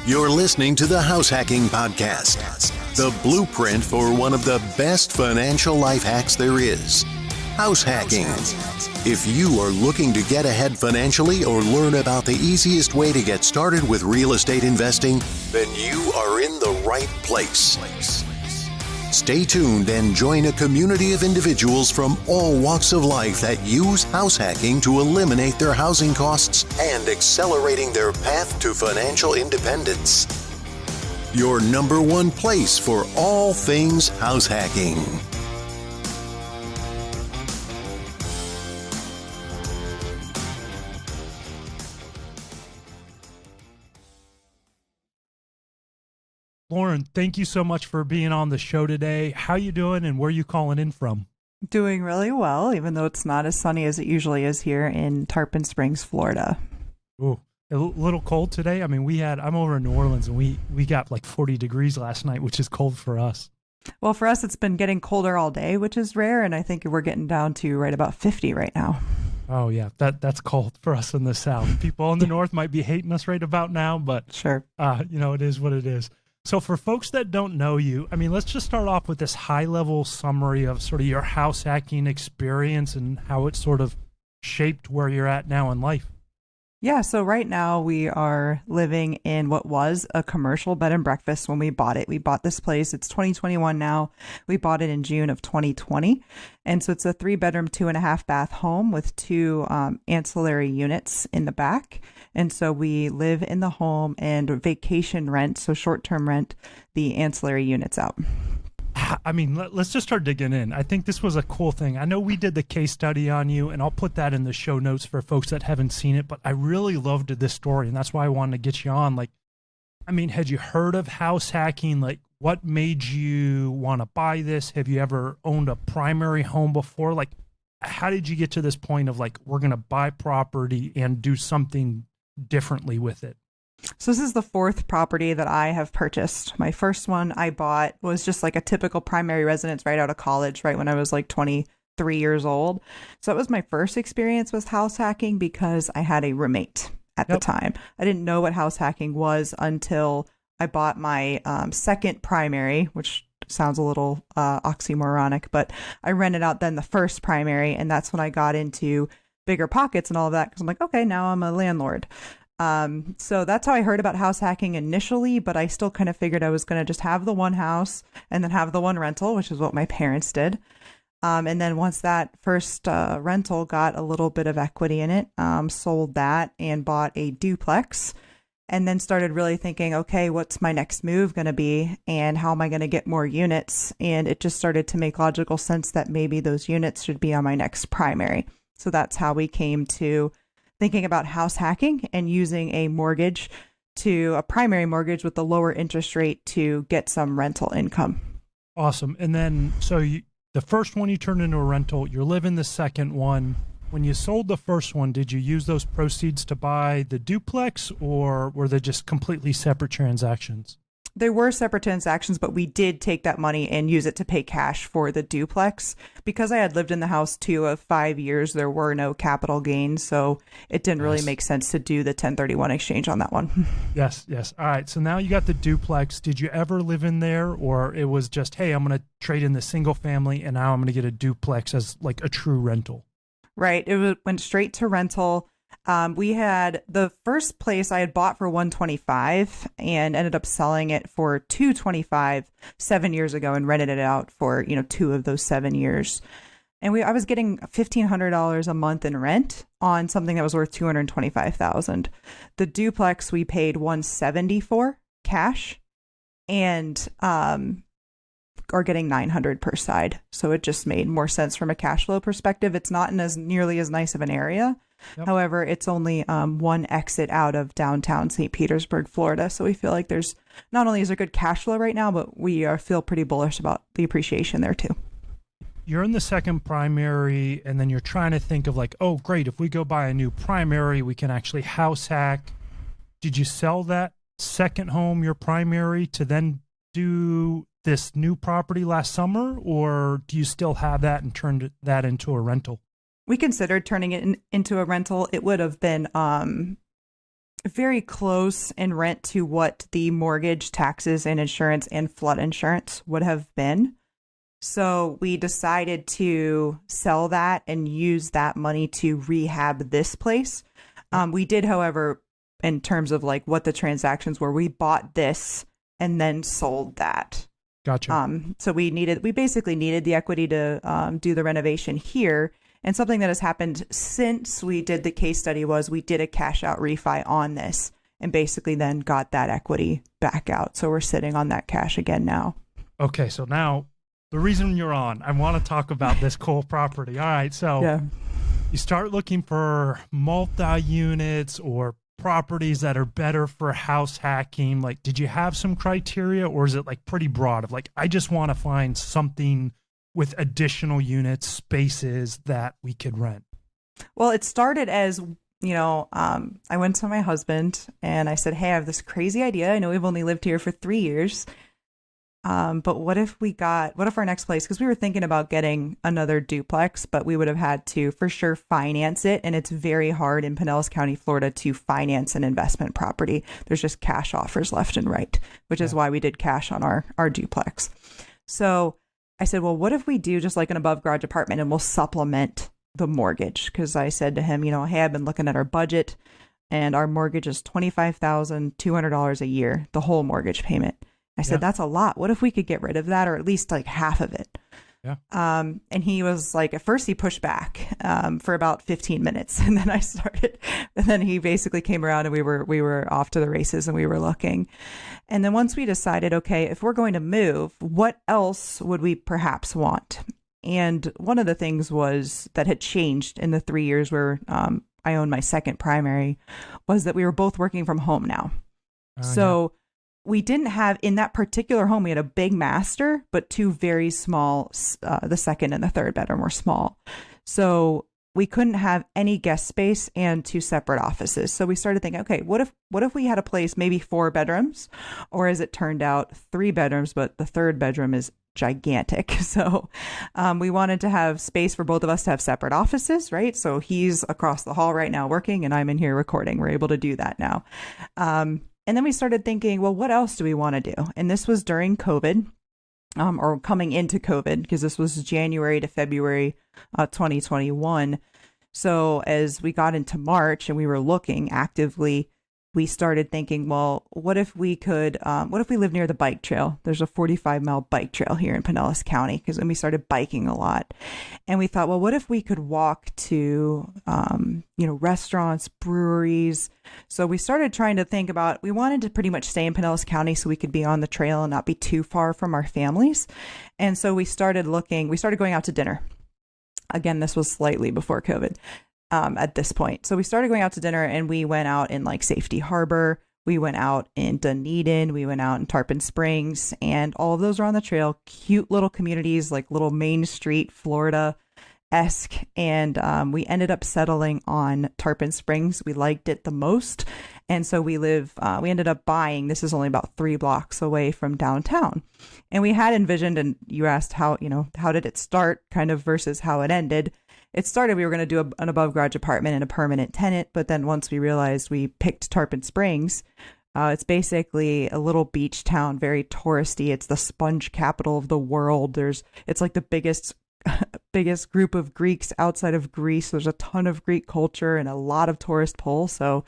You're listening to the House Hacking Podcast, the blueprint for one of the best financial life hacks there is. House hacking. If you are looking to get ahead financially or learn about the easiest way to get started with real estate investing, then you are in the right place. Stay tuned and join a community of individuals from all walks of life that use house hacking to eliminate their housing costs and accelerating their path to financial independence. Your number one place for all things house hacking. Lauren, thank you so much for being on the show today. How you doing and where are you calling in from? Doing really well, even though it's not as sunny as it usually is here in Tarpon Springs, Florida. Ooh, a little cold today. I mean, I'm over in New Orleans and we got like 40 degrees last night, which is cold for us. Well, for us, it's been getting colder all day, which is rare. And I think we're getting down to right about 50 right now. Oh, yeah, that's cold for us in the South. People in the North might be hating us right about now, but sure, it is what it is. So for folks that don't know you, I mean, let's just start off with this high-level summary of sort of your house hacking experience and how it sort of shaped where you're at now in life. Yeah, so right now we are living in what was a commercial bed and breakfast when we bought it. We bought this place. It's 2021 now. We bought it in June of 2020. And so it's a 3-bedroom, 2.5 bath home with 2 ancillary units in the back. And so we live in the home and vacation rent, so short-term rent, the ancillary units out. I mean, let's just start digging in. I think this was a cool thing. I know we did the case study on you, and I'll put that in the show notes for folks that haven't seen it, but I really loved this story, and that's why I wanted to get you on. Like, I mean, had you heard of house hacking? Like, what made you want to buy this? Have you ever owned a primary home before? Like, how did you get to this point of like, we're going to buy property and do something differently with it? So this is the 4th property that I have purchased. My first one I bought was just like a typical primary residence right out of college, right when I was like 23 years old. So it was my first experience with house hacking because I had a roommate at the time. I didn't know what house hacking was until I bought my second primary, which sounds a little oxymoronic, but I rented out then the first primary, and that's when I got into bigger pockets and all of that because I'm like, okay, now I'm a landlord. So that's how I heard about house hacking initially, but I still kind of figured I was going to just have the one house and then have the one rental, which is what my parents did. And then once that first rental got a little bit of equity in it, sold that and bought a duplex, and then started really thinking, okay, what's my next move going to be and how am I going to get more units? And it just started to make logical sense that maybe those units should be on my next primary. So that's how we came to thinking about house hacking and using a primary mortgage with a lower interest rate to get some rental income. Awesome. And then, the first one you turned into a rental, you're living the second one. When you sold the first one, did you use those proceeds to buy the duplex, or were they just completely separate transactions? They were separate transactions, but we did take that money and use it to pay cash for the duplex. Because I had lived in the house 2 of 5 years, there were no capital gains, so it didn't really make sense to do the 1031 exchange on that one. Yes. All right, so now you got the duplex. Did you ever live in there, or it was just, hey, I'm going to trade in the single family, and now I'm going to get a duplex as like a true rental? Right, went straight to rental. We had the first place I had bought for $125 and ended up selling it for $225 7 years ago and rented it out for 2 of those 7 years. And I was getting $1,500 a month in rent on something that was worth $225,000. The duplex we paid $170 for cash, and are getting $900 per side. So it just made more sense from a cash flow perspective. It's not in as nearly as nice of an area. Yep. However, it's only one exit out of downtown St. Petersburg, Florida. So we feel like there's not only is there good cash flow right now, but we feel pretty bullish about the appreciation there too. You're in the second primary, and then you're trying to think of like, oh, great, if we go buy a new primary, we can actually house hack. Did you sell that second home, your primary, to then do this new property last summer, or do you still have that and turned that into a rental? We considered turning it into a rental. It would have been very close in rent to what the mortgage, taxes, and insurance and flood insurance would have been. So we decided to sell that and use that money to rehab this place. We did, however, in terms of like what the transactions were, we bought this and then sold that. Gotcha. So we basically needed the equity to do the renovation here. And something that has happened since we did the case study was we did a cash out refi on this and basically then got that equity back out. So we're sitting on that cash again now. Okay, so now the reason you're on, I want to talk about this cool property. All right, so you start looking for multi-units or properties that are better for house hacking. Like, did you have some criteria, or is it like pretty broad of like, I just want to find something with additional units, spaces that we could rent? Well, it started as, I went to my husband and I said, hey, I have this crazy idea. I know we've only lived here for 3 years. But what if our next place, because we were thinking about getting another duplex, but we would have had to for sure finance it. And it's very hard in Pinellas County, Florida to finance an investment property. There's just cash offers left and right, which is why we did cash on our duplex. So I said, well, what if we do just like an above garage apartment and we'll supplement the mortgage? Because I said to him, hey, I've been looking at our budget and our mortgage is $25,200 a year, the whole mortgage payment. I said, that's a lot. What if we could get rid of that, or at least like half of it? Yeah. And he was like, at first he pushed back for about 15 minutes. And then I started, and then he basically came around and we were off to the races and we were looking. And then once we decided, okay, if we're going to move, what else would we perhaps want? And one of the things was that had changed in the 3 years where I owned my second primary was that we were both working from home now. We didn't have, in that particular home, we had a big master, but two very small, the second and the third bedroom were small. So we couldn't have any guest space and two separate offices. So we started thinking, okay, what if we had a place, maybe 4 bedrooms, or as it turned out, 3 bedrooms, but the third bedroom is gigantic. So we wanted to have space for both of us to have separate offices, right? So he's across the hall right now working and I'm in here recording. We're able to do that now. And then we started thinking, well, what else do we want to do? And this was during COVID, or coming into COVID, because this was January to February 2021. So as we got into March and we were looking actively, we started thinking, well, what if we live near the bike trail? There's a 45-mile bike trail here in Pinellas County, because when we started biking a lot. And we thought, well, what if we could walk to, restaurants, breweries? So we started trying to think about, we wanted to pretty much stay in Pinellas County so we could be on the trail and not be too far from our families. And so we started going out to dinner. Again, this was slightly before COVID. At this point. So we started going out to dinner and we went out in like Safety Harbor. We went out in Dunedin. We went out in Tarpon Springs, and all of those are on the trail. Cute little communities, like little Main Street, Florida-esque. And we ended up settling on Tarpon Springs. We liked it the most. And so we ended up buying, this is only about 3 blocks away from downtown. And we had envisioned, and you asked how did it start kind of versus how it ended. It started, we were going to do an above garage apartment and a permanent tenant. But then once we realized we picked Tarpon Springs, it's basically a little beach town, very touristy. It's the sponge capital of the world. It's like the biggest group of Greeks outside of Greece. There's a ton of Greek culture and a lot of tourist pull. So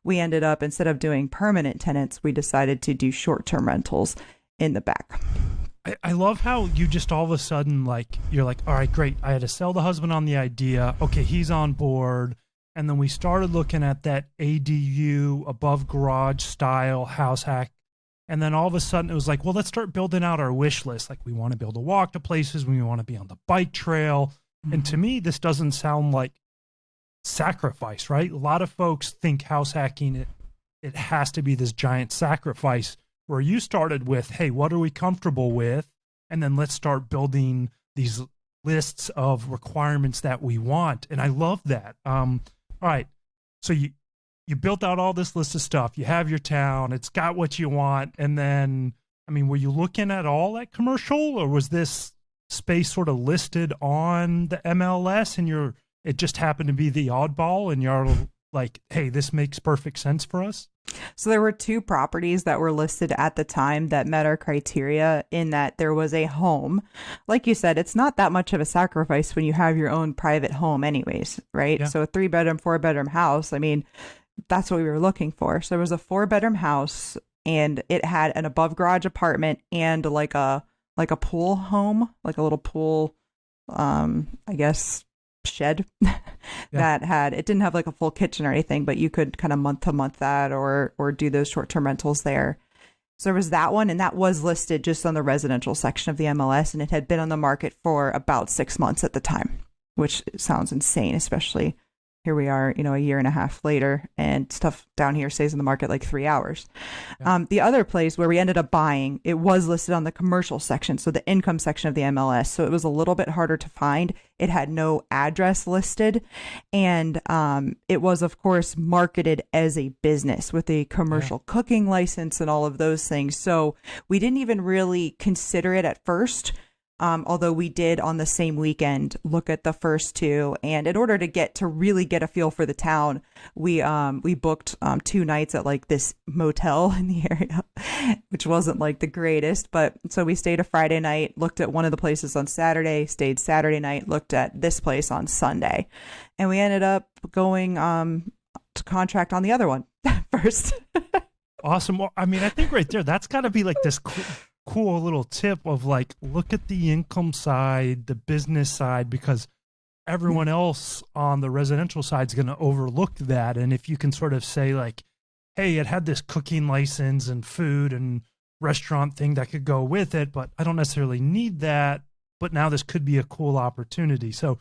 we ended up, instead of doing permanent tenants, we decided to do short-term rentals in the back. I love how you just all of a sudden, like, you're like, all right, great. I had to sell the husband on the idea. Okay, he's on board. And then we started looking at that ADU above garage style house hack. And then all of a sudden it was like, well, let's start building out our wish list. Like, we want to be able to walk to places. We want to be on the bike trail. Mm-hmm. And to me, this doesn't sound like sacrifice, right? A lot of folks think house hacking, it has to be this giant sacrifice, where you started with, hey, what are we comfortable with? And then let's start building these lists of requirements that we want. And I love that. All right. So you built out all this list of stuff. You have your town. It's got what you want. And then, I mean, were you looking at all that commercial, or was this space sort of listed on the MLS and it just happened to be the oddball and you're like, hey, this makes perfect sense for us? So there were two properties that were listed at the time that met our criteria, in that there was a home. Like you said, it's not that much of a sacrifice when you have your own private home anyways, right? Yeah. So a 3-bedroom, 4-bedroom house, I mean, that's what we were looking for. So there was a 4-bedroom house, and it had an above garage apartment and like a pool home, like a little pool, I guess, shed that had, it didn't have like a full kitchen or anything, but you could kind of month to month that or do those short-term rentals there. So there was that one, and that was listed just on the residential section of the MLS, and it had been on the market for about 6 months at the time, which sounds insane, especially here we are, a year and a half later, and stuff down here stays in the market like 3 hours. Yeah. The other place where we ended up buying, it was listed on the commercial section, so the income section of the MLS. So it was a little bit harder to find. It had no address listed, and it was, of course, marketed as a business with a commercial cooking license and all of those things. So we didn't even really consider it at first. Although we did on the same weekend look at the first two, and in order to really get a feel for the town, we booked 2 nights at like this motel in the area, which wasn't like the greatest. But so we stayed a Friday night, looked at one of the places on Saturday, stayed Saturday night, looked at this place on Sunday, and we ended up going to contract on the other one first. Awesome. Well, I mean, I think right there, that's got to be like this cool little tip of like, look at the income side, the business side, because everyone else on the residential side is going to overlook that. And if you can sort of say like, hey, it had this cooking license and food and restaurant thing that could go with it, but I don't necessarily need that. But now this could be a cool opportunity. So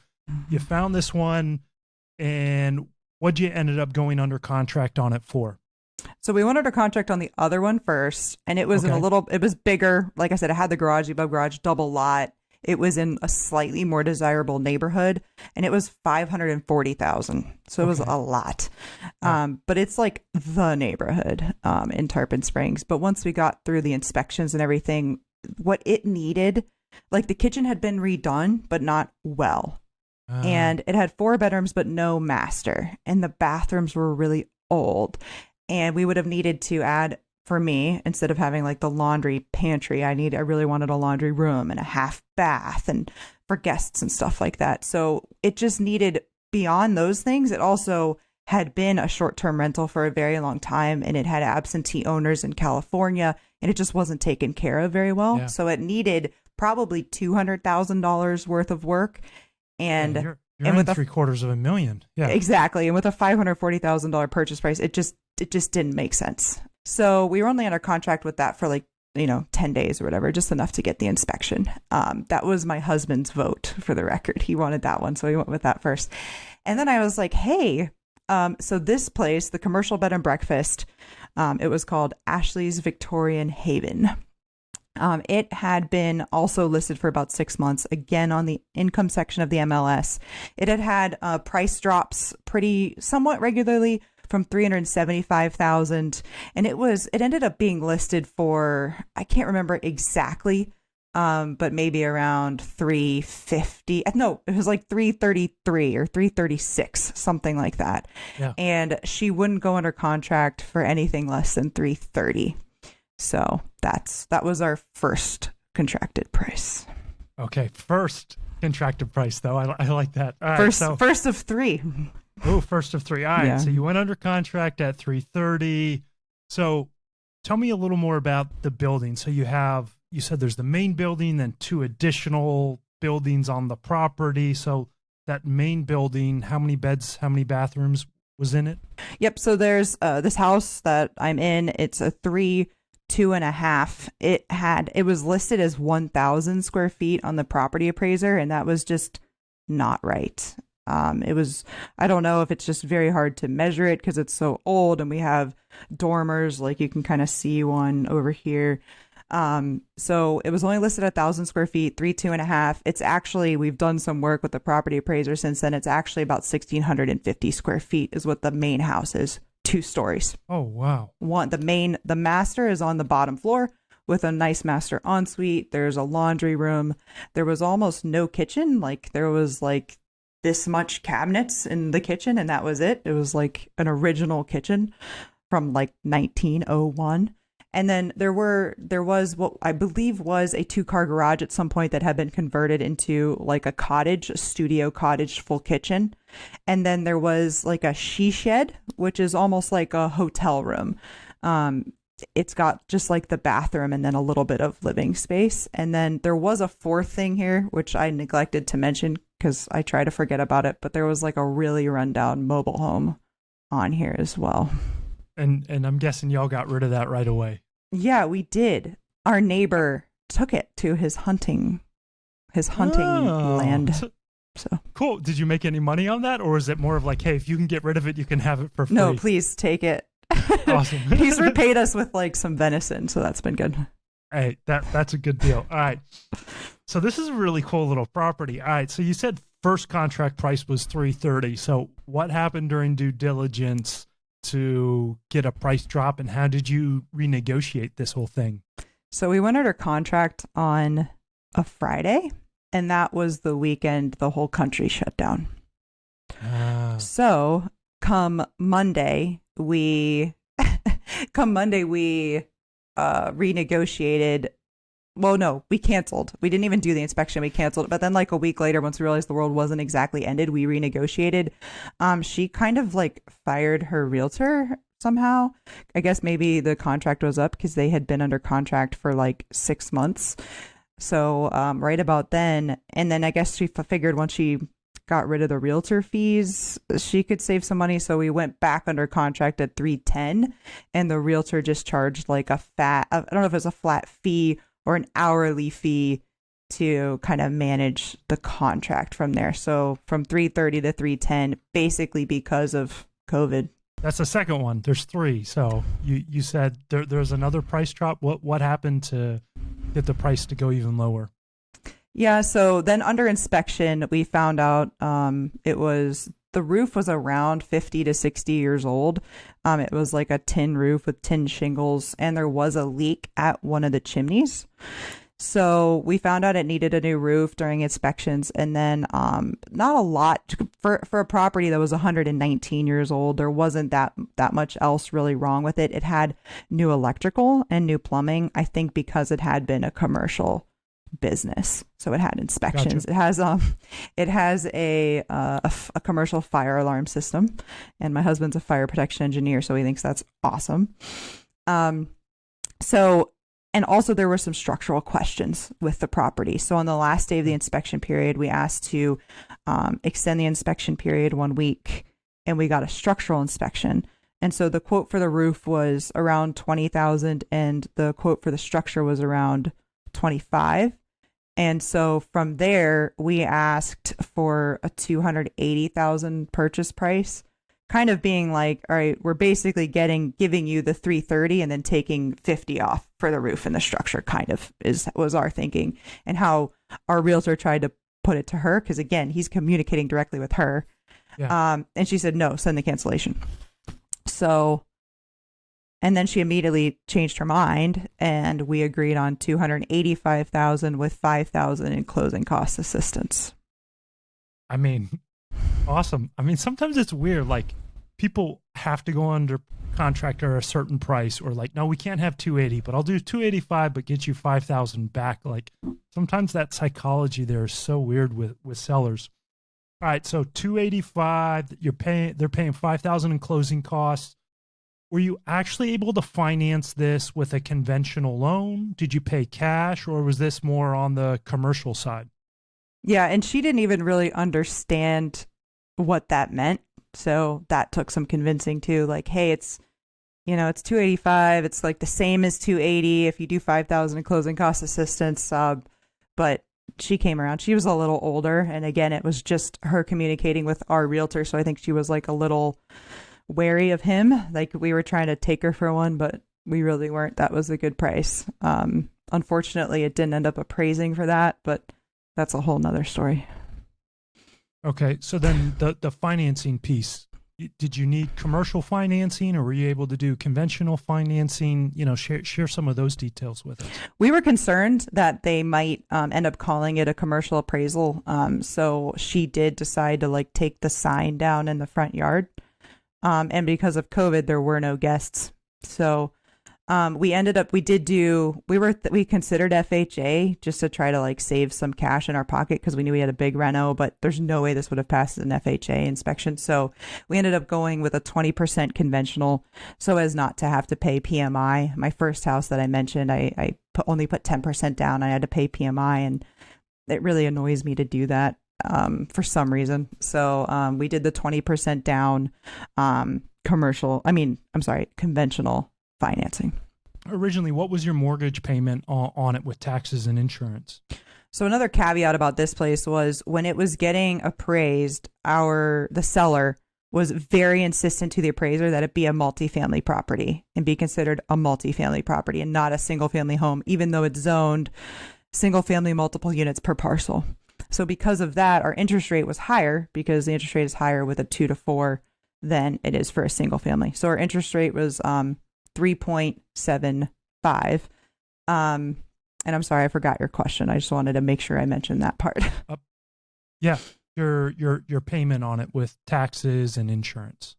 you found this one, and what'd you ended up going under contract on it for? So we went under contract on the other one first, and it was it was bigger. Like I said, it had the garage, above garage, double lot. It was in a slightly more desirable neighborhood, and it was $540,000. So it was a lot. But it's like the neighborhood in Tarpon Springs. But once we got through the inspections and everything, what it needed, like the kitchen had been redone, but not well. And it had 4 bedrooms, but no master. And the bathrooms were really old. And we would have needed to add, for me, instead of having like the laundry pantry, I really wanted a laundry room and a half bath and for guests and stuff like that. So it just needed, beyond those things, it also had been a short-term rental for a very long time, and it had absentee owners in California, and it just wasn't taken care of very well. Yeah. So it needed probably $200,000 worth of work. And you're and with $750,000. Yeah, exactly. And with a $540,000 purchase price, it just didn't make sense. So we were only under contract with that for like, 10 days or whatever, just enough to get the inspection. That was my husband's vote, for the record. He wanted that one, so we went with that first. And then I was like, hey, so this place, the commercial bed and breakfast, it was called Ashley's Victorian Haven. It had been also listed for about 6 months, again on the income section of the MLS. It had price drops somewhat regularly from $375,000, and it ended up being listed for, I can't remember exactly, but maybe around $350. No, it was like $333 or $336, something like that. Yeah. And she wouldn't go under contract for anything less than $330. So that was our first contracted price. Okay, first contracted price though. I like that. All right, first of 3. Oh, first of 3. All right. Yeah. So you went under contract at $330. So tell me a little more about the building. So you said there's the main building, then 2 additional buildings on the property. So that main building, how many beds, how many bathrooms was in it? Yep. So there's this house that I'm in. It's a 2.5. It was listed as 1,000 square feet on the property appraiser, and that was just not right. I don't know if it's just very hard to measure it because it's so old, and we have dormers, like you can kind of see one over here. So it was only listed at 1,000 square feet, 2.5. It's actually, we've done some work with the property appraiser since then. It's actually about 1,650 square feet is what the main house is. 2 stories. Oh, wow. The master is on the bottom floor with a nice master ensuite. There's a laundry room. There was almost no kitchen. Like there was like this much cabinets in the kitchen, and that was it. It was like an original kitchen from like 1901. And then there was what I believe was a 2-car garage at some point that had been converted into like a cottage, a studio cottage full kitchen. And then there was like a she shed, which is almost like a hotel room. It's got just like the bathroom and then a little bit of living space. And then there was a fourth thing here, which I neglected to mention because I try to forget about it. But there was like a really rundown mobile home on here as well. And I'm guessing y'all got rid of that right away. Yeah, we did. Our neighbor took it to his hunting land. So cool. Did you make any money on that, or is it more of like, hey, if you can get rid of it, you can have it for free? No, please take it. Awesome. He's repaid us with like some venison, so that's been good. Hey, that's a good deal. All right. So this is a really cool little property. All right. So you said first contract price was $330. So what happened during due diligence to get a price drop, and how did you renegotiate this whole thing? So we went under contract on a Friday, and that was the weekend the whole country shut down. So come Monday, we renegotiated. Well, no, we canceled. We didn't even do the inspection. We canceled. But then like a week later, once we realized the world wasn't exactly ended, we renegotiated. She kind of like fired her realtor somehow. I guess maybe the contract was up because they had been under contract for like 6 months. So right about then, and then I guess she figured once she got rid of the realtor fees, she could save some money. So we went back under contract at $310, and the realtor just charged like I don't know if it was a flat fee or an hourly fee to kind of manage the contract from there. So from $330 to $310, basically because of COVID. That's the second one. There's 3. So you said there's another price drop. What happened to get the price to go even lower? Yeah. So then under inspection, we found out the roof was around 50 to 60 years old. It was like a tin roof with tin shingles, and there was a leak at one of the chimneys. So we found out it needed a new roof during inspections, and then not a lot for a property that was 119 years old. There wasn't that much else really wrong with it. It had new electrical and new plumbing, I think because it had been a commercial business, so it had inspections. Gotcha. It has a commercial fire alarm system, and my husband's a fire protection engineer, so he thinks that's awesome. And also there were some structural questions with the property. So on the last day of the inspection period, we asked to extend the inspection period 1 week, and we got a structural inspection. And so the quote for the roof was around $20,000, and the quote for the structure was around $25,000. And so from there, we asked for a $280,000 purchase price, kind of being like, all right, we're basically giving you the $330 and then taking $50 off for the roof and the structure, kind of was our thinking, and how our realtor tried to put it to her. Cause again, he's communicating directly with her. Yeah. And she said, no, send the cancellation. So, and then she immediately changed her mind, and we agreed on $285,000 with $5,000 in closing cost assistance. I mean, awesome. I mean, sometimes it's weird. Like people have to go under contract at a certain price, or like, no, we can't have 280, but I'll do 285, but get you 5,000 back. Like sometimes that psychology there is so weird with sellers. All right. So 285, they're paying 5,000 in closing costs. Were you actually able to finance this with a conventional loan? Did you pay cash, or was this more on the commercial side? Yeah, and she didn't even really understand what that meant. So that took some convincing too. Like, hey, it's 285. It's like the same as 280 if you do 5,000 in closing cost assistance. But she came around. She was a little older, and again, it was just her communicating with our realtor. So I think she was like a little wary of him. Like we were trying to take her for one, but we really weren't. That was a good price. Unfortunately, it didn't end up appraising for that, but that's a whole nother story. Okay. So then the financing piece, did you need commercial financing, or were you able to do conventional financing? Share some of those details with us. We were concerned that they might end up calling it a commercial appraisal. So she did decide to take the sign down in the front yard. And because of COVID, there were no guests. So we considered FHA just to try to save some cash in our pocket because we knew we had a big reno, but there's no way this would have passed an FHA inspection. So we ended up going with a 20% conventional so as not to have to pay PMI. My first house that I mentioned, I only put 10% down. I had to pay PMI, and it really annoys me to do that for some reason. So we did the 20% down conventional financing. Originally, what was your mortgage payment on it with taxes and insurance? So another caveat about this place was when it was getting appraised, the seller was very insistent to the appraiser that it be a multifamily property and be considered a multifamily property and not a single family home, even though it's zoned single family multiple units per parcel. So because of that, our interest rate was higher because the interest rate is higher with a 2 to 4 than it is for a single family. So our interest rate was 3.75. And I'm sorry, I forgot your question. I just wanted to make sure I mentioned that part. Yeah, your payment on it with taxes and insurance.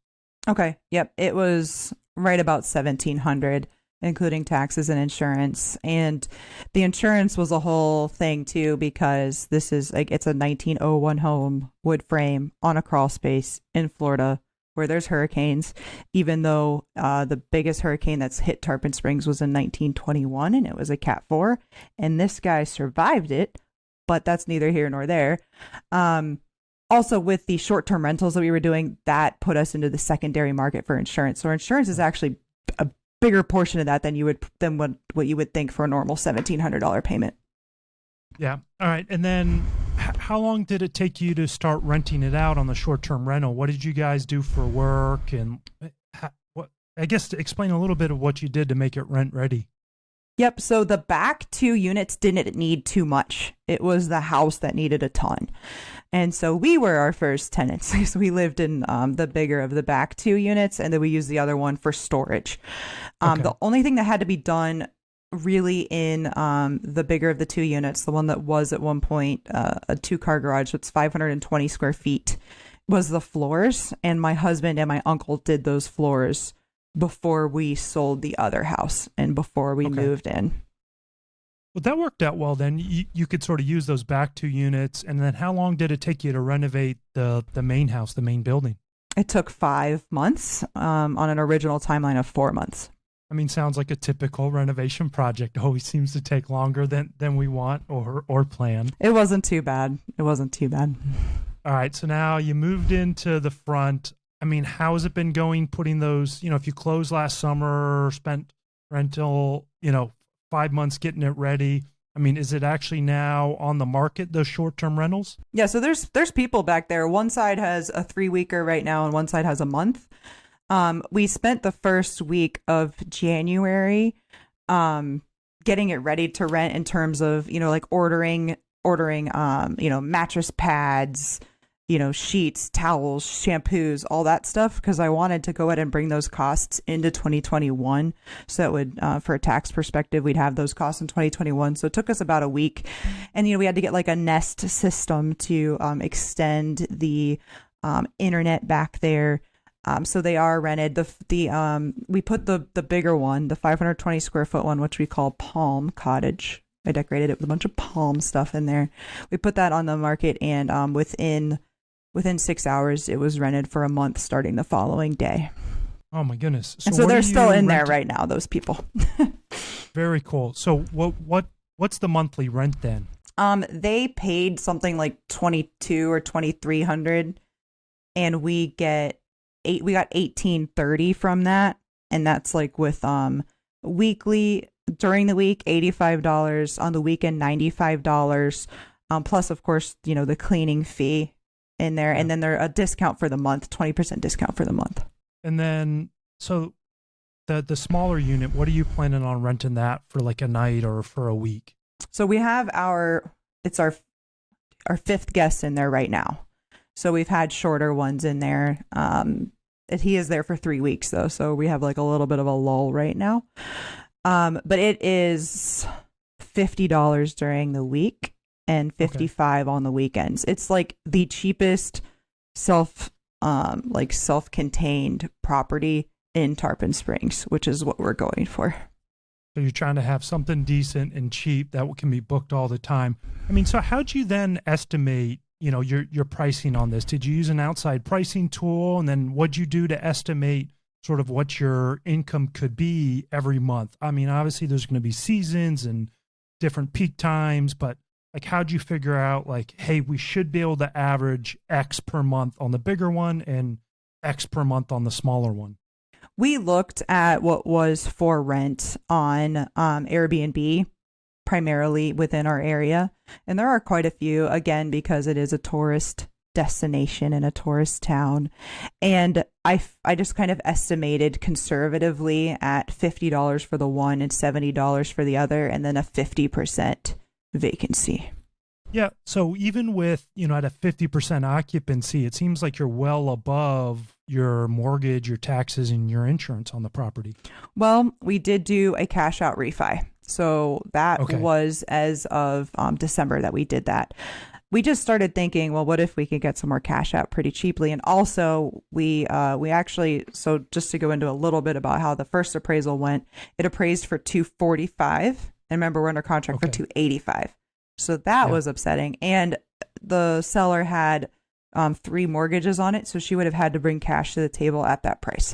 Okay. Yep. It was right about $1,700, including taxes and insurance. And the insurance was a whole thing too, because this is it's a 1901 home, wood frame on a crawl space in Florida, where there's hurricanes, even though the biggest hurricane that's hit Tarpon Springs was in 1921, and it was a Cat 4, and this guy survived it, but that's neither here nor there. Also, with the short-term rentals that we were doing, that put us into the secondary market for insurance. So our insurance is actually a bigger portion of that than what you would think for a normal $1,700 payment. Yeah. All right. And then how long did it take you to start renting it out on the short-term rental? What did you guys do for work? And I guess to explain a little bit of what you did to make it rent ready. Yep. So the back 2 units didn't need too much. It was the house that needed a ton. And so we were our first tenants. So we lived in the bigger of the back 2 units, and then we used the other one for storage. Okay. The only thing that had to be done really in the bigger of the 2 units, the one that was at one point a 2-car garage, so it's 520 square feet, was the floors. And my husband and my uncle did those floors before we sold the other house and before we moved in. Well, that worked out well then. You could sort of use those back 2 units. And then how long did it take you to renovate the main house, the main building? It took 5 months on an original timeline of 4 months. I mean, sounds like a typical renovation project. Always seems to take longer than we want or plan. It wasn't too bad. All right. So now you moved into the front. I mean, how has it been going putting those, if you closed last summer, spent rental, 5 months getting it ready. I mean, is it actually now on the market, those short-term rentals? Yeah. So there's people back there. One side has a 3-weeker right now and one side has a month. We spent the first week of January getting it ready to rent in terms of, ordering, mattress pads, sheets, towels, shampoos, all that stuff, because I wanted to go ahead and bring those costs into 2021. So that would, for a tax perspective, we'd have those costs in 2021. So it took us about a week. And, we had to get a Nest system to extend the internet back there. So they are rented. We put the bigger one, the 520 square foot one, which we call Palm Cottage. I decorated it with a bunch of palm stuff in there. We put that on the market, and within 6 hours, it was rented for a month, starting the following day. Oh my goodness! So they're still in there right now. Those people. Very cool. So what's the monthly rent then? They paid something like $2,200 or $2,300, and we got $1,830 from that, and that's with weekly during the week $85, on the weekend $95, plus of course the cleaning fee in there, and then there a discount for the month, 20% discount for the month. And then so the smaller unit, what are you planning on renting that for, a night or for a week? So we have our 5th guest in there right now. So we've had shorter ones in there. He is there for 3 weeks though, so we have like a little bit of a lull right now. But it is $50 during the week and $55 on the weekends. It's like the cheapest self-contained property in Tarpon Springs, which is what we're going for. So you're trying to have something decent and cheap that can be booked all the time. I mean, so how'd you then estimate, your pricing on this? Did you use an outside pricing tool? And then what'd you do to estimate sort of what your income could be every month? I mean, obviously there's going to be seasons and different peak times, but like, how'd you figure out like, hey, we should be able to average X per month on the bigger one and X per month on the smaller one? We looked at what was for rent on Airbnb, primarily within our area. And there are quite a few, again, because it is a tourist destination in a tourist town. And I just kind of estimated conservatively at $50 for the one and $70 for the other, and then a 50% vacancy. Yeah. So even with, at a 50% occupancy, it seems like you're well above your mortgage, your taxes, and your insurance on the property. Well, we did do a cash out refi. So that was as of December that we did that. We just started thinking, well, what if we could get some more cash out pretty cheaply? And also we actually, so just to go into a little bit about how the first appraisal went, it appraised for $245. And remember, we're under contract for $285. So that was upsetting. And the seller had 3 mortgages on it. So she would have had to bring cash to the table at that price.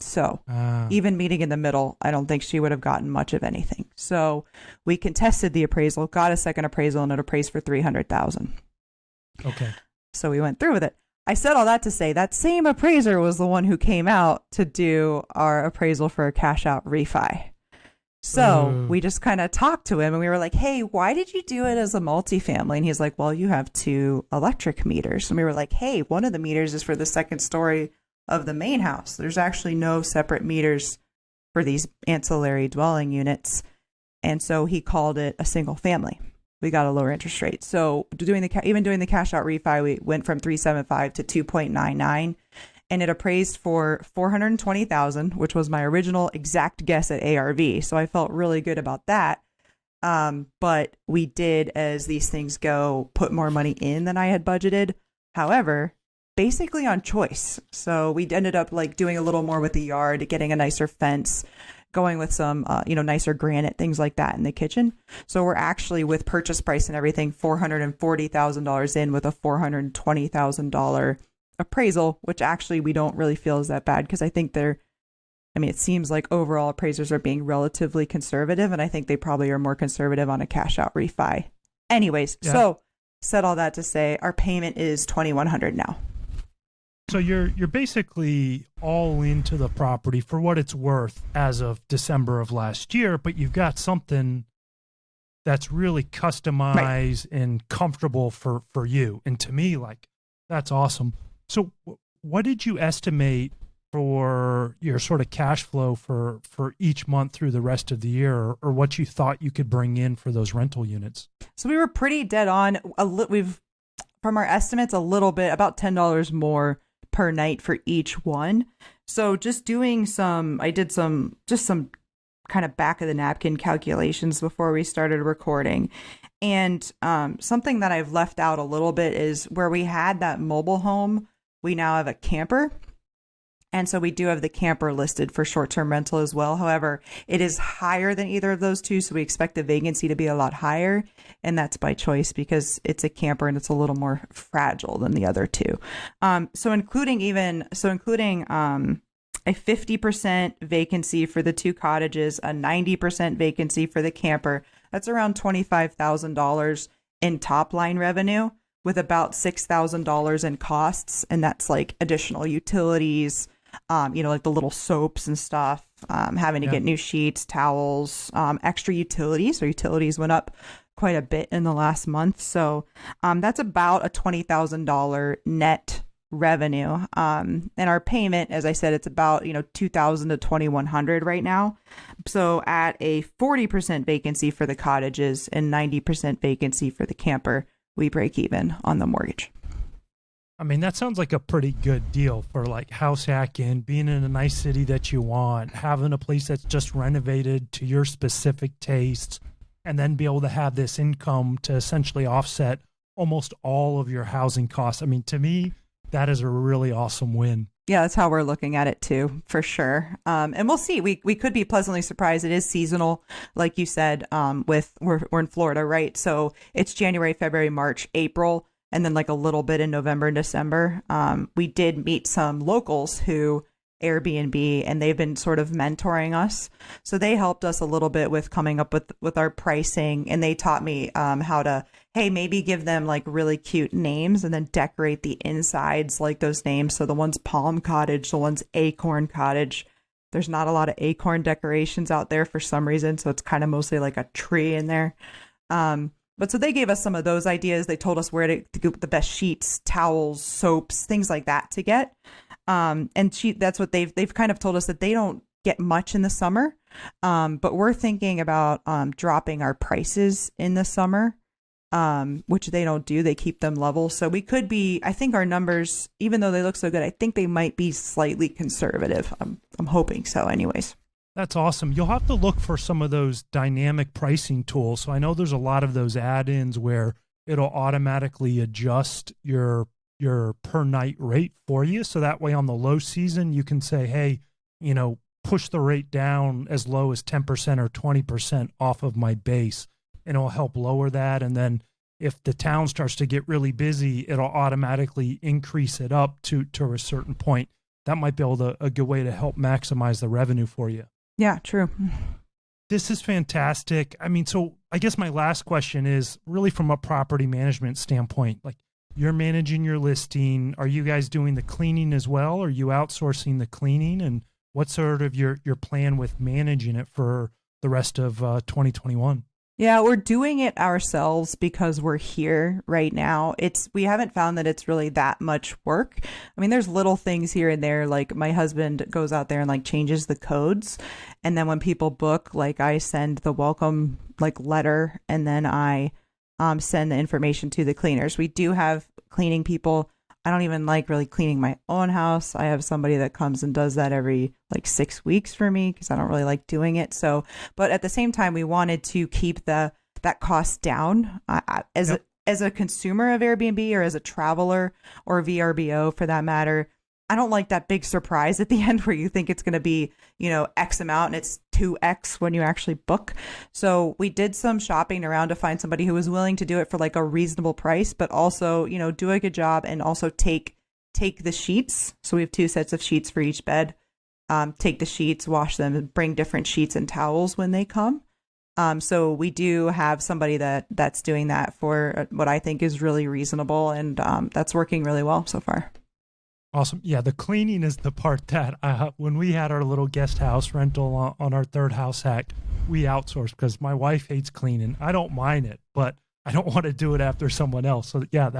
So even meeting in the middle, I don't think she would have gotten much of anything. So we contested the appraisal, got a second appraisal, and it appraised for $300,000. Okay. So we went through with it. I said all that to say that same appraiser was the one who came out to do our appraisal for a cash out refi. So we just kind of talked to him and we were like, hey, why did you do it as a multifamily? And he's like, well, you have 2 electric meters. And we were like, hey, one of the meters is for the second story of the main house. There's actually no separate meters for these ancillary dwelling units. And so he called it a single family. We got a lower interest rate. So doing the cash out refi, we went from 3.75 to 2.99. And it appraised for $420,000, which was my original exact guess at ARV. So I felt really good about that. But we did, as these things go, put more money in than I had budgeted. However, basically on choice. So we ended up like doing a little more with the yard, getting a nicer fence, going with some, nicer granite, things like that in the kitchen. So we're actually, with purchase price and everything, $440,000 in with a $420,000 appraisal, which actually we don't really feel is that bad because I think it seems like overall appraisers are being relatively conservative, and I think they probably are more conservative on a cash out refi. Anyways, So said all that to say our payment is $2,100 now. So you're basically all into the property for what it's worth as of December of last year, but you've got something that's really customized and comfortable for you. And to me, like, that's awesome. So what did you estimate for your sort of cash flow for each month through the rest of the year, or what you thought you could bring in for those rental units? So we were pretty dead on. We've, from our estimates, a little bit, about $10 more per night for each one. So just doing I did some kind of back of the napkin calculations before we started recording. And something that I've left out a little bit is where we had that mobile home, we now have a camper. And so we do have the camper listed for short-term rental as well. However, it is higher than either of those two. So we expect the vacancy to be a lot higher. And that's by choice because it's a camper and it's a little more fragile than the other two. So including a 50% vacancy for the 2 cottages, a 90% vacancy for the camper, that's around $25,000 in top line revenue, with about $6,000 in costs. And that's like additional utilities, like the little soaps and stuff, having to get new sheets, towels, extra utilities. So utilities went up quite a bit in the last month. So that's about a $20,000 net revenue. And our payment, as I said, it's about, $2,000 to $2,100 right now. So at a 40% vacancy for the cottages and 90% vacancy for the camper, we break even on the mortgage. I mean, that sounds like a pretty good deal for like house hacking, being in a nice city that you want, having a place that's just renovated to your specific tastes, and then be able to have this income to essentially offset almost all of your housing costs. I mean, to me, that is a really awesome win. Yeah, that's how we're looking at it too, for sure. And we'll see. We could be pleasantly surprised. It is seasonal, like you said. With we're in Florida, right? So it's January, February, March, April, and then like a little bit in November and December. We did meet some locals who Airbnb, and they've been sort of mentoring us. So they helped us a little bit with coming up with our pricing, and they taught me how to, hey, maybe give them like really cute names and then decorate the insides like those names. So the one's Palm Cottage, the one's Acorn Cottage. There's not a lot of acorn decorations out there for some reason, so it's kind of mostly like a tree in there. But so they gave us some of those ideas. They told us where to get the best sheets, towels, soaps, things like that to get. And that's what they've kind of told us, that they don't get much in the summer. But we're thinking about dropping our prices in the summer, which they don't do. They keep them level. So we could be, I think our numbers, even though they look so good, I think they might be slightly conservative. I'm hoping so anyways. That's awesome. You'll have to look for some of those dynamic pricing tools. So I know there's a lot of those add-ins where it'll automatically adjust your per night rate for you. So that way on the low season, you can say, hey, push the rate down as low as 10% or 20% off of my base, and it'll help lower that. And then if the town starts to get really busy, it'll automatically increase it up to a certain point. That might be a good way to help maximize the revenue for you. Yeah, true. This is fantastic. I mean, so I guess my last question is really from a property management standpoint, like you're managing your listing. Are you guys doing the cleaning as well? Are you outsourcing the cleaning? And what's sort of your plan with managing it for the rest of 2021? Yeah, we're doing it ourselves because we're here right now. We haven't found that it's really that much work. I mean, there's little things here and there, like my husband goes out there and like changes the codes. And then when people book, like I send the welcome like letter, and then I send the information to the cleaners. We do have cleaning people. I don't even like really cleaning my own house. I have somebody that comes and does that every like 6 weeks for me because I don't really like doing it. So, but at the same time, we wanted to keep that cost down. As a consumer of Airbnb, or as a traveler or VRBO for that matter, I don't like that big surprise at the end where you think it's going to be, X amount and it's 2X when you actually book. So we did some shopping around to find somebody who was willing to do it for like a reasonable price, but also, do a good job and also take the sheets. So we have 2 sets of sheets for each bed. Take the sheets, wash them, and bring different sheets and towels when they come. So we do have somebody that's doing that for what I think is really reasonable, and that's working really well so far. Awesome. Yeah, the cleaning is the part that when we had our little guest house rental on our third house hack, we outsourced because my wife hates cleaning. I don't mind it, but I don't want to do it after someone else. So yeah,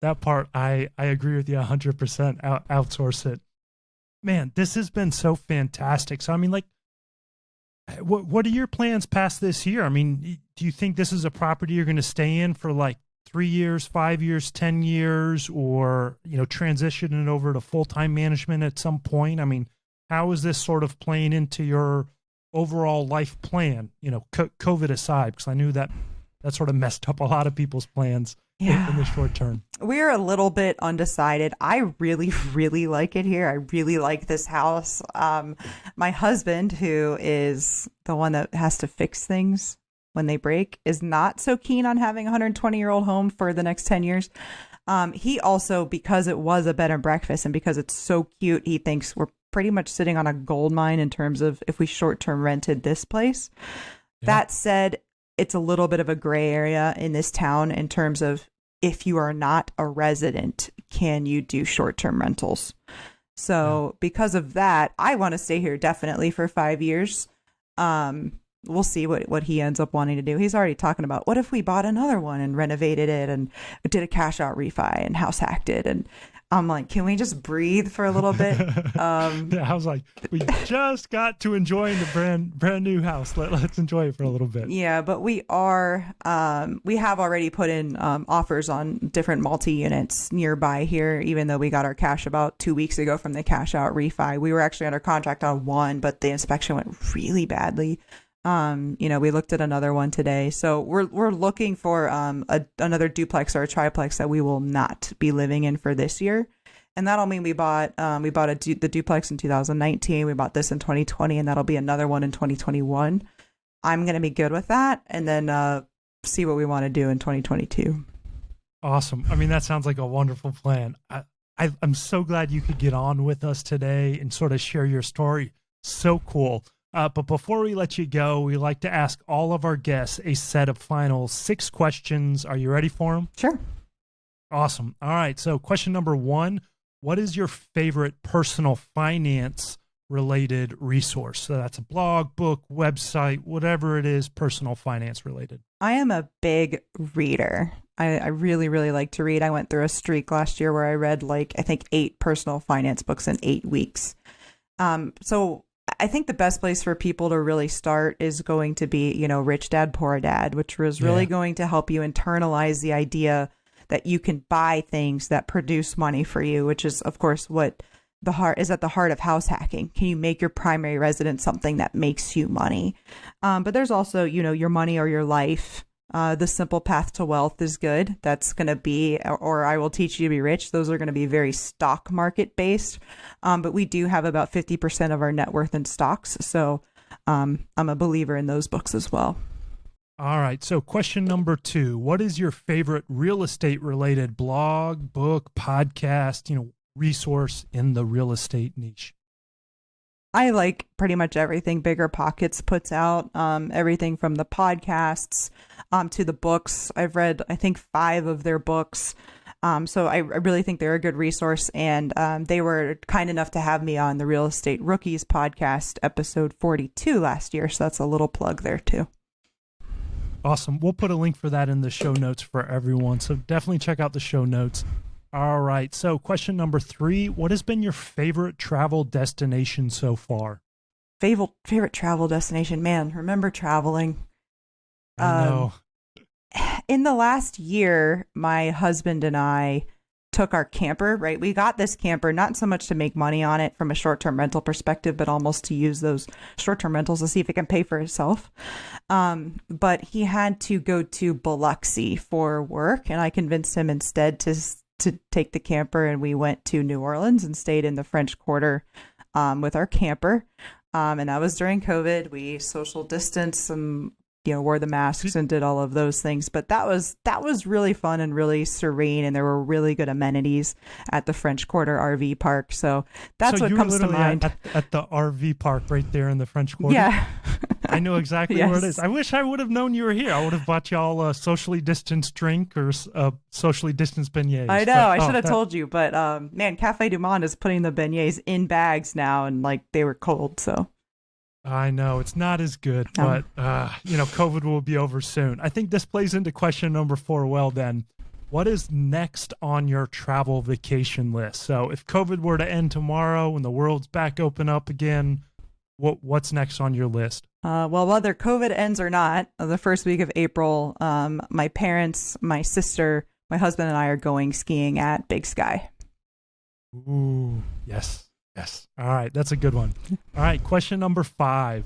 that part, I agree with you 100%. Outsource it. Man, this has been so fantastic. So, I mean, like, what are your plans past this year? I mean, do you think this is a property you're going to stay in for like 3 years, 5 years, 10 years, or, transition it over to full-time management at some point? I mean, how is this sort of playing into your overall life plan, COVID aside? Because I knew that sort of messed up a lot of people's plans in the short term. We're a little bit undecided. I really, really like it here. I really like this house. My husband, who is the one that has to fix things when they break, is not so keen on having a 120-year-old home for the next 10 years. He also, because it was a bed and breakfast and because it's so cute, he thinks we're pretty much sitting on a gold mine in terms of if we short-term rented this place. Yeah. That said, it's a little bit of a gray area in this town in terms of if you are not a resident, can you do short-term rentals? So because of that, I want to stay here definitely for 5 years. We'll see what he ends up wanting to do. He's already talking about, what if we bought another one and renovated it and did a cash out refi and house hacked it? And I'm like, can we just breathe for a little bit? Yeah, I was like, we just got to enjoying the brand new house. Let's enjoy it for a little bit. Yeah, but we have already put in offers on different multi-units nearby here, even though we got our cash about 2 weeks ago from the cash out refi. We were actually under contract on one, but the inspection went really badly. We looked at another one today. So we're looking for another duplex or a triplex that we will not be living in for this year. And that'll mean we bought the duplex in 2019. We bought this in 2020, and that'll be another one in 2021. I'm going to be good with that, and then see what we want to do in 2022. Awesome. I mean, that sounds like a wonderful plan. I'm so glad you could get on with us today and sort of share your story. So cool. But before we let you go, we like to ask all of our guests a set of final 6 questions. Are you ready for them? Sure. Awesome. All right. So question number 1, what is your favorite personal finance related resource? So that's a blog, book, website, whatever it is, personal finance related. I am a big reader. I really, really like to read. I went through a streak last year where I read I think 8 personal finance books in 8 weeks. So I think the best place for people to really start is going to be, Rich Dad, Poor Dad, which was really going to help you internalize the idea that you can buy things that produce money for you, which is, of course, what is at the heart of house hacking. Can you make your primary residence something that makes you money? But there's also, your money or your life. The Simple Path to Wealth is good. That's going to be, or I Will Teach You to Be Rich. Those are going to be very stock market based. But we do have about 50% of our net worth in stocks. So I'm a believer in those books as well. All right. So question number 2, what is your favorite real estate related blog, book, podcast, resource in the real estate niche? I like pretty much everything Bigger Pockets puts out, everything from the podcasts to the books. I've read, I think, 5 of their books. So I really think they're a good resource. And they were kind enough to have me on the Real Estate Rookies podcast, episode 42 last year. So that's a little plug there too. Awesome. We'll put a link for that in the show notes for everyone. So definitely check out the show notes. All right. So question number 3, what has been your favorite travel destination so far? Favorite travel destination? Man, remember traveling. I know. In the last year, my husband and I took our camper, right? We got this camper, not so much to make money on it from a short-term rental perspective, but almost to use those short-term rentals to see if it can pay for itself. But he had to go to Biloxi for work, and I convinced him instead to take the camper, and we went to New Orleans and stayed in the French Quarter with our camper. And that was during COVID. We social distanced and wore the masks and did all of those things. But that was really fun and really serene, and there were really good amenities at the French Quarter RV park. So that's what comes to mind. At the RV park right there in the French Quarter. Yeah. I know exactly where it is. I wish I would have known you were here. I would have bought y'all a socially distanced drink or socially distanced beignets. I know. I should have told you. But man, Cafe Du Monde is putting the beignets in bags now, and they were cold. So I know it's not as good, but COVID will be over soon. I think this plays into question number 4. Well, then, what is next on your travel vacation list? So if COVID were to end tomorrow and the world's back open up again, what's next on your list? Well, whether COVID ends or not, the first week of April, my parents, my sister, my husband, and I are going skiing at Big Sky. Ooh, yes. Yes. All right. That's a good one. All right. Question number 5.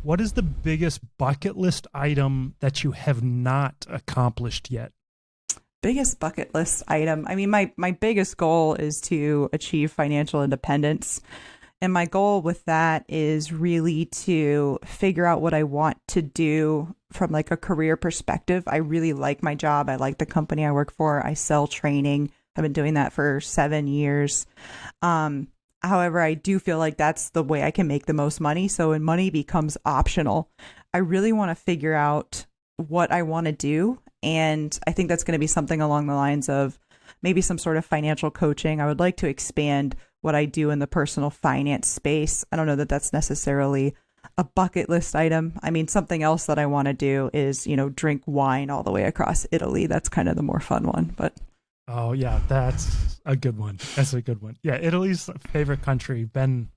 What is the biggest bucket list item that you have not accomplished yet? Biggest bucket list item. I mean, my biggest goal is to achieve financial independence. And my goal with that is really to figure out what I want to do from a career perspective. I really like my job. I like the company I work for. I sell training. I've been doing that for 7 years. However, I do feel like that's the way I can make the most money. So when money becomes optional, I really want to figure out what I want to do. And I think that's going to be something along the lines of maybe some sort of financial coaching. I would like to expand what I do in the personal finance space. I don't know that that's necessarily a bucket list item. I mean, something else that I want to do is, drink wine all the way across Italy. That's kind of the more fun one, but Oh yeah, that's a good one. That's a good one. Yeah, Italy's favorite country. Been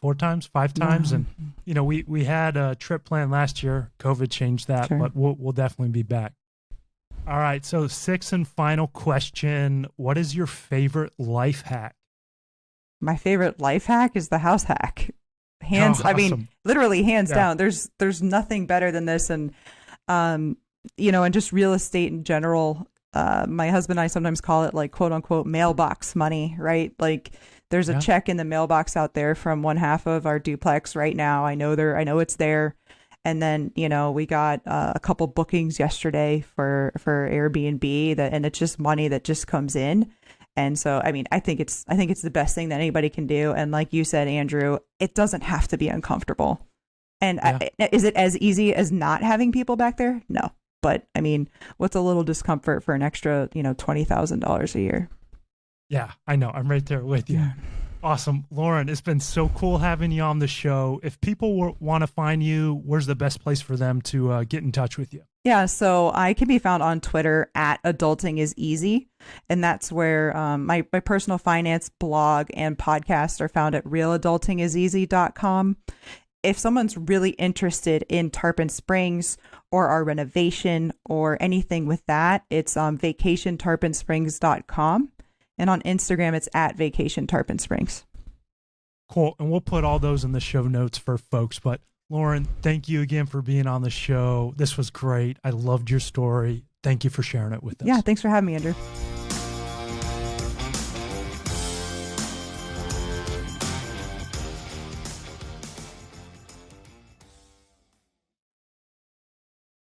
4 times, 5 times, and we had a trip planned last year. COVID changed that, Sure. but we'll definitely be back. All right, so sixth and final question: what is your favorite life hack? My favorite life hack is the house hack. Hands, Oh, I mean, awesome. literally hands Yeah. down. There's nothing better than this, and and just real estate in general. My husband and I sometimes call it like quote unquote mailbox money, right? Like there's a Yeah. check in the mailbox out there from one half of our duplex right now. I know it's there. And then, we got a couple bookings yesterday for Airbnb and it's just money that just comes in. And so, I mean, I think it's the best thing that anybody can do. And like you said, Andrew, it doesn't have to be uncomfortable. And is it as easy as not having people back there? No. But I mean, what's a little discomfort for an extra, $20,000 a year? Yeah, I know. I'm right there with you. Yeah. Awesome. Lauren, it's been so cool having you on the show. If people want to find you, where's the best place for them to get in touch with you? Yeah, so I can be found on Twitter at Adulting is Easy. And that's where my personal finance blog and podcast are found at realadultingiseasy.com. If someone's really interested in Tarpon Springs or our renovation or anything with that, it's vacationtarponsprings.com. And on Instagram, it's at Vacation Tarpon Springs. Cool. And we'll put all those in the show notes for folks. But Lauren, thank you again for being on the show. This was great. I loved your story. Thank you for sharing it with us. Yeah, thanks for having me, Andrew.